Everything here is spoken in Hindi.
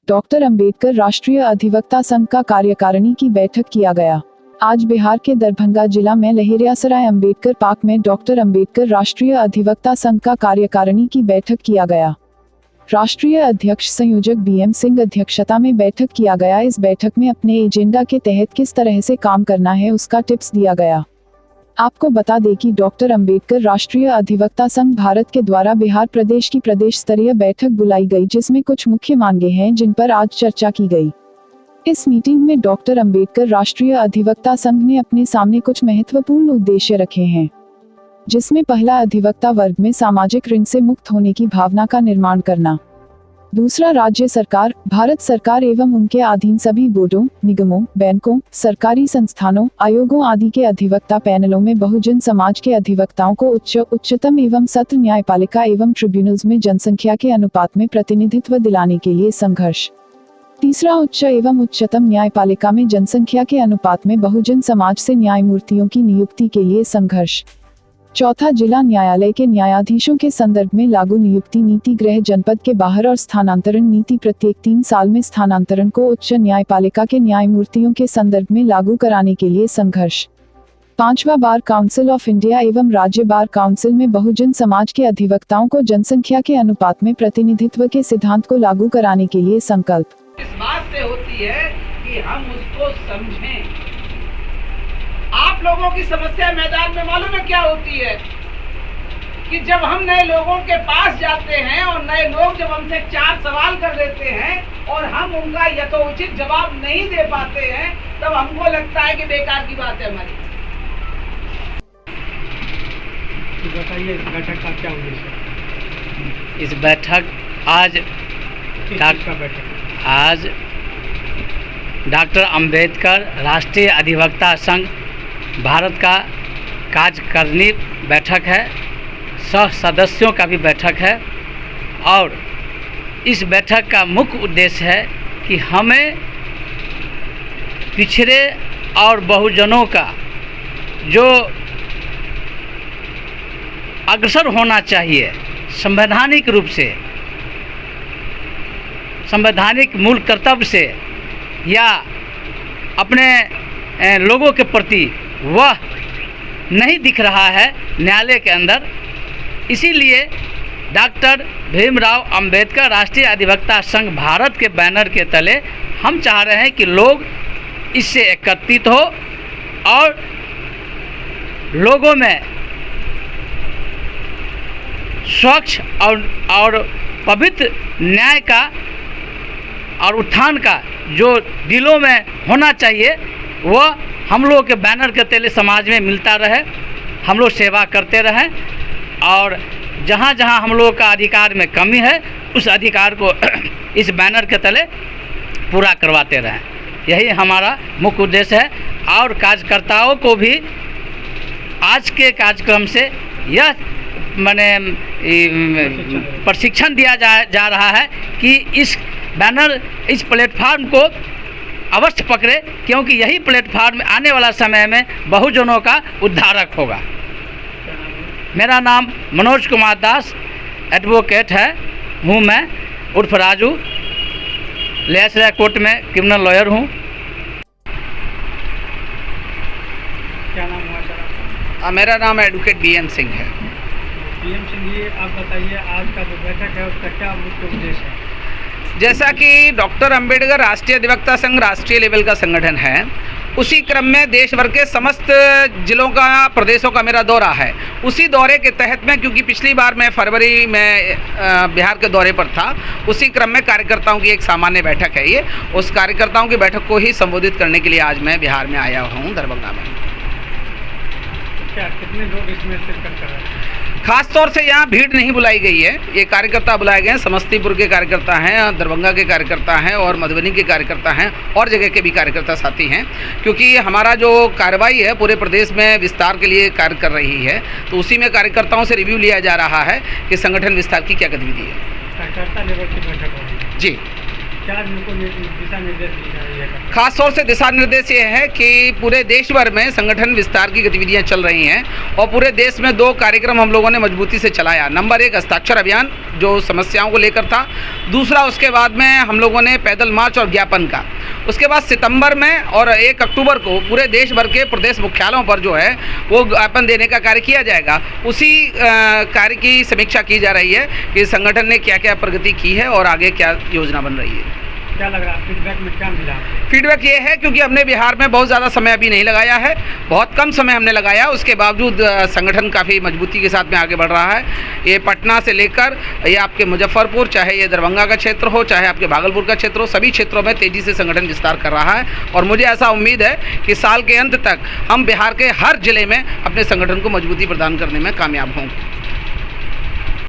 डॉक्टर अंबेडकर राष्ट्रीय अधिवक्ता संघ का कार्यकारिणी की बैठक किया गया। आज बिहार के दरभंगा जिला में लहेरियासराय अंबेडकर पार्क में डॉक्टर अंबेडकर राष्ट्रीय अधिवक्ता संघ का कार्यकारिणी की बैठक किया गया। राष्ट्रीय अध्यक्ष संयोजक BM सिंह अध्यक्षता में बैठक किया गया। इस बैठक में अपने एजेंडा के तहत किस तरह से काम करना है उसका टिप्स दिया गया। आपको बता दें कि डॉक्टर अंबेडकर राष्ट्रीय अधिवक्ता संघ भारत के द्वारा बिहार प्रदेश की प्रदेश स्तरीय बैठक बुलाई गई, जिसमें कुछ मुख्य मांगे हैं जिन पर आज चर्चा की गई। इस मीटिंग में डॉक्टर अंबेडकर राष्ट्रीय अधिवक्ता संघ ने अपने सामने कुछ महत्वपूर्ण उद्देश्य रखे हैं, जिसमें पहला अधिवक्ता वर्ग में सामाजिक ऋण से मुक्त होने की भावना का निर्माण करना। दूसरा, राज्य सरकार, भारत सरकार एवं उनके अधीन सभी बोर्डों, निगमों, बैंकों, सरकारी संस्थानों, आयोगों आदि के अधिवक्ता पैनलों में बहुजन समाज के अधिवक्ताओं को उच्चतम एवं सत्र न्यायपालिका एवं ट्रिब्यूनल्स में जनसंख्या के अनुपात में प्रतिनिधित्व दिलाने के लिए संघर्ष। तीसरा, उच्च एवं उच्चतम न्यायपालिका में जनसंख्या के अनुपात में बहुजन समाज से न्यायमूर्तियों की नियुक्ति के लिए संघर्ष। चौथा, जिला न्यायालय के न्यायाधीशों के संदर्भ में लागू नियुक्ति नीति, गृह जनपद के बाहर और स्थानांतरण नीति, प्रत्येक 3 साल में स्थानांतरण को उच्च न्यायपालिका के न्यायमूर्तियों के संदर्भ में लागू कराने के लिए संघर्ष। पांचवा, बार काउंसिल ऑफ इंडिया एवं राज्य बार काउंसिल में बहुजन समाज के अधिवक्ताओं को जनसंख्या के अनुपात में प्रतिनिधित्व के सिद्धांत को लागू कराने के लिए संकल्प। इस बात से होती है कि हम उसको समझें। आप लोगों की समस्या मैदान में मालूम है क्या होती है कि जब हम नए लोगों के पास जाते हैं और नए लोग जब हमसे 4 सवाल कर देते हैं और हम उनका यथोचित जवाब नहीं दे पाते हैं, तब हमको लगता है कि बेकार की बात है हमारी। तो बताइए इस बैठक का क्या उद्देश्य? इस बैठक आज डॉक्टर अंबेडकर राष्ट्रीय अधिवक्ता संघ भारत का कार्यकारिणी बैठक है, सदस्यों का भी बैठक है। और इस बैठक का मुख्य उद्देश्य है कि हमें पिछड़े और बहुजनों का जो अग्रसर होना चाहिए संवैधानिक रूप से, संवैधानिक मूल कर्तव्य से या अपने लोगों के प्रति वह नहीं दिख रहा है न्यायालय के अंदर। इसीलिए डॉक्टर भीमराव अंबेडकर राष्ट्रीय अधिवक्ता संघ भारत के बैनर के तले हम चाह रहे हैं कि लोग इससे एकत्रित हो और लोगों में स्वच्छ और पवित्र न्याय का और उत्थान का जो दिलों में होना चाहिए वह हम लोगों के बैनर के तले समाज में मिलता रहे, हम लोग सेवा करते रहें और जहाँ जहाँ हम लोगों का अधिकार में कमी है उस अधिकार को इस बैनर के तले पूरा करवाते रहें। यही हमारा मुख्य उद्देश्य है। और कार्यकर्ताओं को भी आज के कार्यक्रम से यह प्रशिक्षण दिया जा रहा है कि इस बैनर, इस प्लेटफार्म को अवश्य पकड़े, क्योंकि यही प्लेटफार्म आने वाला समय में बहुजनों का उद्धारक होगा। मेरा नाम मनोज कुमार दास एडवोकेट हूँ मैं, उर्फ राजू, लहेरियासराय कोर्ट में क्रिमिनल लॉयर हूँ। क्या नाम हुआ सर आपका? मेरा नाम एडवोकेट BM सिंह है। BM सिंह जी, आप बताइए आज का जो बैठक है उसका क्या मुख्य उद्देश्य है? जैसा कि डॉक्टर अंबेडकर राष्ट्रीय अधिवक्ता संघ राष्ट्रीय लेवल का संगठन है, उसी क्रम में देश भर के समस्त जिलों का, प्रदेशों का मेरा दौरा है। उसी दौरे के तहत में, क्योंकि पिछली बार मैं फरवरी में बिहार के दौरे पर था, उसी क्रम में कार्यकर्ताओं की एक सामान्य बैठक है ये। उस कार्यकर्ताओं की बैठक को ही संबोधित करने के लिए आज मैं बिहार में आया हूँ, दरभंगा में। क्या कितने लोग इसमें शिरकत कर रहे हैं? खास तौर से यहाँ भीड़ नहीं बुलाई गई है, ये कार्यकर्ता बुलाए गए हैं। समस्तीपुर के कार्यकर्ता हैं, दरभंगा के कार्यकर्ता हैं और मधुबनी के कार्यकर्ता हैं और जगह के भी कार्यकर्ता साथी हैं, क्योंकि हमारा जो कार्रवाई है पूरे प्रदेश में विस्तार के लिए कार्य कर रही है। तो उसी में कार्यकर्ताओं से रिव्यू लिया जा रहा है कि संगठन विस्तार की क्या गतिविधि है। कार्यकर्ता लेवल की बैठक होगी? जी। क्या इनको दिशा निर्देश दी जा रही है? खास तौर से दिशा निर्देश ये है कि पूरे देश भर में संगठन विस्तार की गतिविधियां चल रही हैं और पूरे देश में 2 कार्यक्रम हम लोगों ने मजबूती से चलाया। नंबर 1 हस्ताक्षर अभियान जो समस्याओं को लेकर था, दूसरा उसके बाद में हम लोगों ने पैदल मार्च और ज्ञापन का। उसके बाद सितंबर में और 1 अक्टूबर को पूरे देश भर के प्रदेश मुख्यालयों पर जो है वो ज्ञापन देने का कार्य किया जाएगा। उसी कार्य की समीक्षा की जा रही है कि संगठन ने क्या क्या प्रगति की है और आगे क्या योजना बन रही है। क्या लग रहा है फीडबैक में क्या मिला? फीडबैक ये है क्योंकि हमने बिहार में बहुत ज़्यादा समय अभी नहीं लगाया है, बहुत कम समय हमने लगाया, उसके बावजूद संगठन काफ़ी मजबूती के साथ में आगे बढ़ रहा है। ये पटना से लेकर ये आपके मुजफ्फरपुर, चाहे ये दरभंगा का क्षेत्र हो, चाहे आपके भागलपुर का क्षेत्र हो, सभी क्षेत्रों में तेज़ी से संगठन विस्तार कर रहा है और मुझे ऐसा उम्मीद है कि साल के अंत तक हम बिहार के हर जिले में अपने संगठन को मजबूती प्रदान करने में कामयाब होंगे।